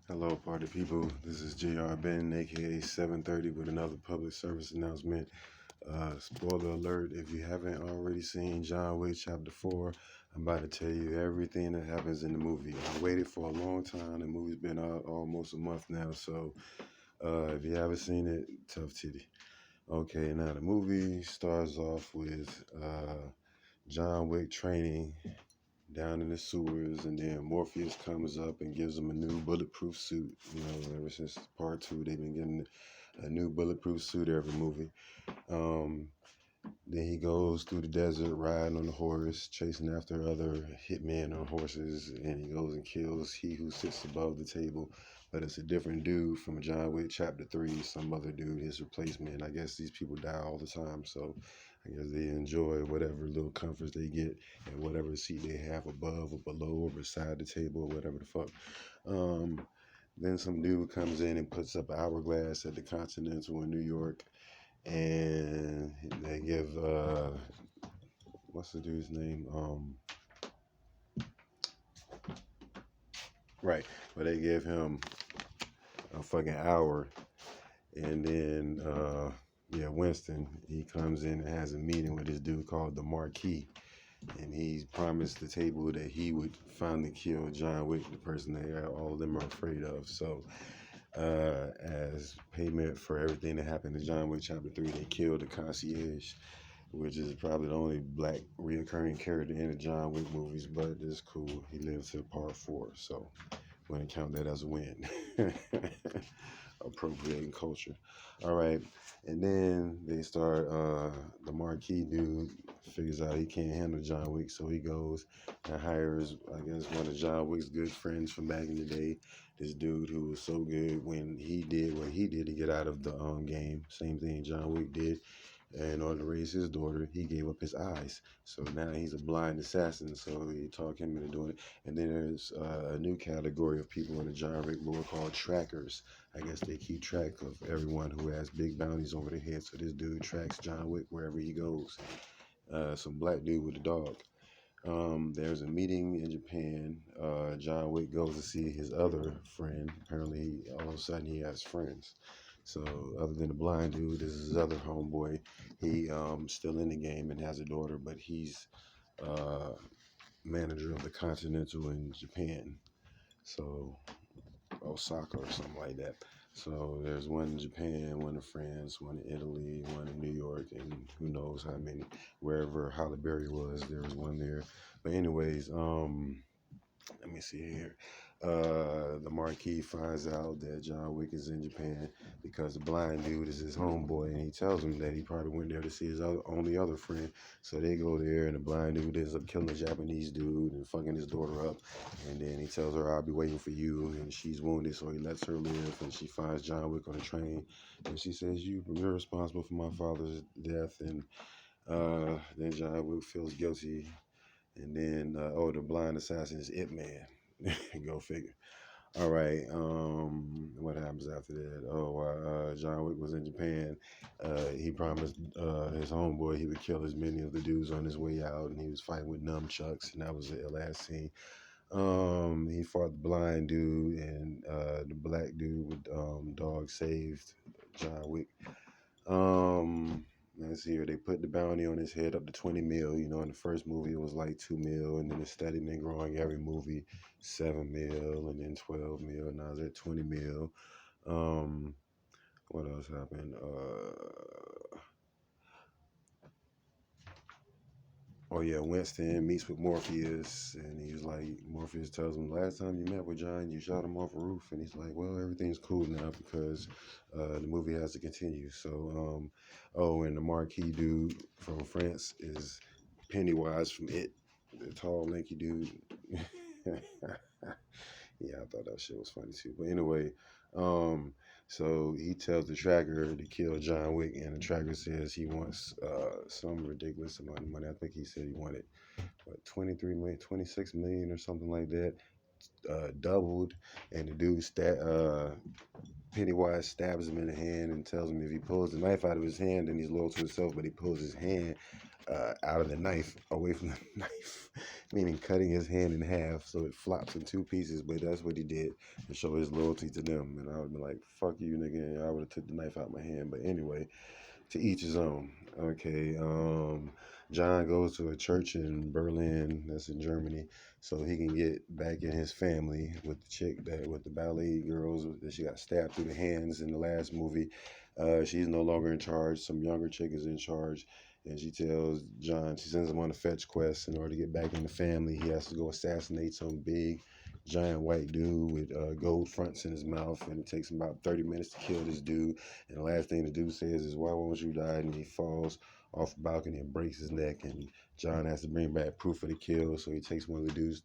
Hello, party people. This is Jr. Benton, aka 730, with another public service announcement. Spoiler alert: if you haven't already seen John Wick Chapter 4, I'm about to tell you everything that happens in the movie. I waited for a long time. The movie's been out almost a month now, so if you haven't seen it, tough titty. Okay, now the movie starts off with John Wick training down in the sewers, and then Morpheus comes up and gives him a new bulletproof suit. Ever since part two, they've been getting a new bulletproof suit every movie. Um, then he goes through the desert riding on a horse, chasing after other hitmen on horses, and he goes and kills he who sits above the table. But it's a different dude from John Wick Chapter 3, some other dude, his replacement. I guess these people die all the time, so I guess they enjoy whatever little comforts they get and whatever seat they have above or below or beside the table or whatever the fuck. Um, then some dude comes in and puts up an hourglass at the Continental in New York, and they give what's the dude's name? Right, but they give him a fucking hour, and then yeah, Winston, he comes in and has a meeting with this dude called the Marquis, and he promised the table that he would finally kill John Wick, the person that all of them are afraid of. So as payment for everything that happened to John Wick Chapter 3, they killed the concierge, which is probably the only black reoccurring character in the John Wick movies, but it's cool. He lived to part 4, so I'm going to count that as a win. Appropriating culture. All right. And then they start, the Marquis dude figures out he can't handle John Wick, so he goes and hires, I guess, one of John Wick's good friends from back in the day. This dude who was so good when he did what he did to get out of the game. Same thing John Wick did. And in order to raise his daughter, he gave up his eyes. So now he's a blind assassin. So he talked him into doing it. And then there's a new category of people in the John Wick lore called trackers. I guess they keep track of everyone who has big bounties over their head. So this dude tracks John Wick wherever he goes. Some black dude with a dog. There's a meeting in Japan. John Wick goes to see his other friend. Apparently, all of a sudden, he has friends. So, other than the blind dude, this is his other homeboy. He still in the game and has a daughter, but he's uh, manager of the Continental in Japan. So, Osaka or something like that. So there's one in Japan, one in France, one in Italy, one in New York, and who knows how many. Wherever Halle Berry was, there was one there. But anyways, let me see here. The Marquis finds out that John Wick is in Japan because the blind dude is his homeboy, and he tells him that he probably went there to see his only other friend. So they go there, and the blind dude ends up killing the Japanese dude and fucking his daughter up. And then he tells her, "I'll be waiting for you," and she's wounded, so he lets her live. And she finds John Wick on a train, and she says, "You're responsible for my father's death." And then John Wick feels guilty, and then the blind assassin is Ip Man. Go figure. All right. What happens after that? Oh, John Wick was in Japan. He promised his homeboy he would kill as many of the dudes on his way out, and he was fighting with nunchucks, and that was the last scene. He fought the blind dude, and the black dude with dog saved John Wick. Um, let's see here. They put the bounty on his head up to 20 mil. In the first movie it was like 2 mil, and then it's steady been growing every movie, 7 mil, and then 12 mil. Now it's at 20 mil. Um, what else happened? Oh yeah, Winston meets with Morpheus, and he's like, Morpheus tells him, last time you met with John, you shot him off a roof, and he's like, well, everything's cool now because the movie has to continue. So, oh, and the Marquis dude from France is Pennywise from It, the tall, lanky dude. Yeah, I thought that shit was funny too. But anyway, so he tells the tracker to kill John Wick, and the tracker says he wants some ridiculous amount of money. I think he said he wanted what 23 million, 26 million or something like that. doubled, and the dude Pennywise stabs him in the hand and tells him if he pulls the knife out of his hand, then he's loyal to himself. But he pulls his hand out of the knife, away from the knife, meaning cutting his hand in half, so it flops in two pieces. But that's what he did to show his loyalty to them. And I would have been like, "Fuck you, nigga!" And I would have took the knife out of my hand. But anyway, to each his own. Okay. John goes to a church in Berlin, that's in Germany, so he can get back in his family with the chick with the ballet girls that she got stabbed through the hands in the last movie. She's no longer in charge. Some younger chick is in charge, and she tells John, she sends him on a fetch quest. In order to get back in the family, he has to go assassinate some big giant white dude with gold fronts in his mouth, and it takes him about 30 minutes to kill this dude. And the last thing the dude says is, "Why won't you die?" And he falls off the balcony and breaks his neck. And John has to bring back proof of the kill, so he takes one of the dude's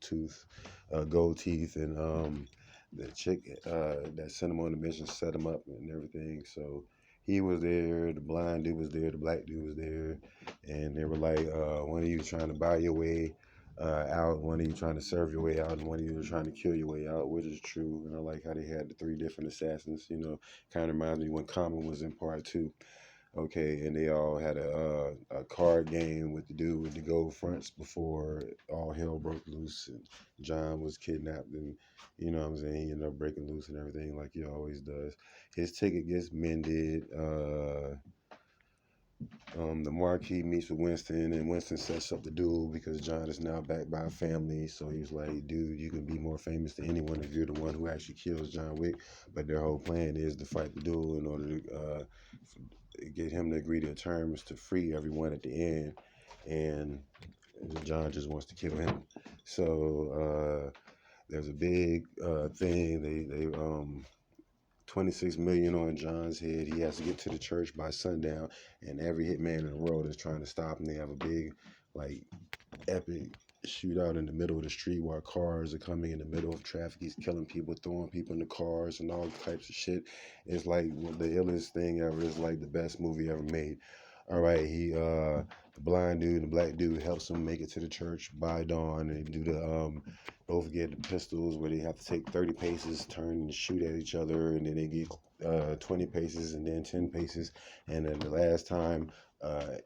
gold teeth, and the chick that sent him on the mission set him up and everything. So he was there, the blind dude was there, the black dude was there, and they were like, one of you trying to buy your way out, one of you trying to serve your way out, and one of you trying to kill your way out, which is true. And I like how they had the three different assassins. Kind of reminds me when Common was in part two. Okay, and they all had a card game with the dude with the gold fronts before all hell broke loose, and John was kidnapped, and you know what I'm saying, he ended up breaking loose and everything like he always does. His ticket gets mended. The Marquis meets with Winston, and Winston sets up the duel because John is now backed by a family. So he's like, "Dude, you can be more famous than anyone if you're the one who actually kills John Wick." But their whole plan is to fight the duel in order to get him to agree to terms to free everyone at the end. And John just wants to kill him. So there's a big thing. They 26 million on John's head. He has to get to the church by sundown, and every hitman in the world is trying to stop him. They have a big, like, epic shootout in the middle of the street while cars are coming in the middle of traffic. He's killing people, throwing people in the cars, and all types of shit. It's like the illest thing ever. It's like the best movie ever made. All right, the blind dude and the black dude helps him make it to the church by dawn, and they do the both get the pistols where they have to take 30 paces, turn and shoot at each other, and then they get 20 paces and then 10 paces, and then the last time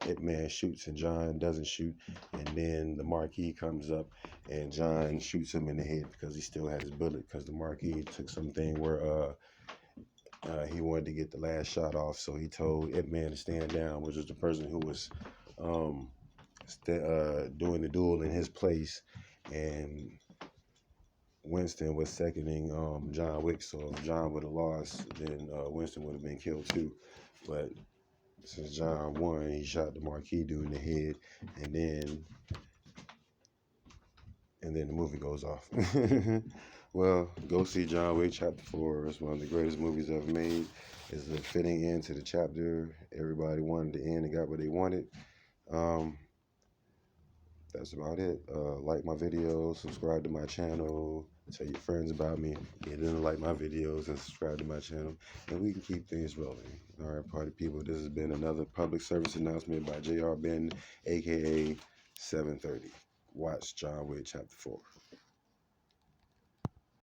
Ip Man shoots and John doesn't shoot, and then the Marquis comes up and John shoots him in the head because he still had his bullet, because the Marquis took something where he wanted to get the last shot off, so he told Ip Man to stand down, which was the person who was doing the duel in his place, and Winston was seconding John Wick. So if John would have lost, then Winston would have been killed too. But since John won, he shot the Marquis dude in the head, and then the movie goes off. Well, go see John Wick Chapter 4. It's one of the greatest movies ever made. It's a fitting end to the chapter. Everybody wanted to end and got what they wanted. That's about it. Like my videos, subscribe to my channel, tell your friends about me, get them to like my videos and subscribe to my channel, and we can keep things rolling. All right, party people, this has been another public service announcement by J.R. Benton, aka 730. Watch John Wick Chapter 4.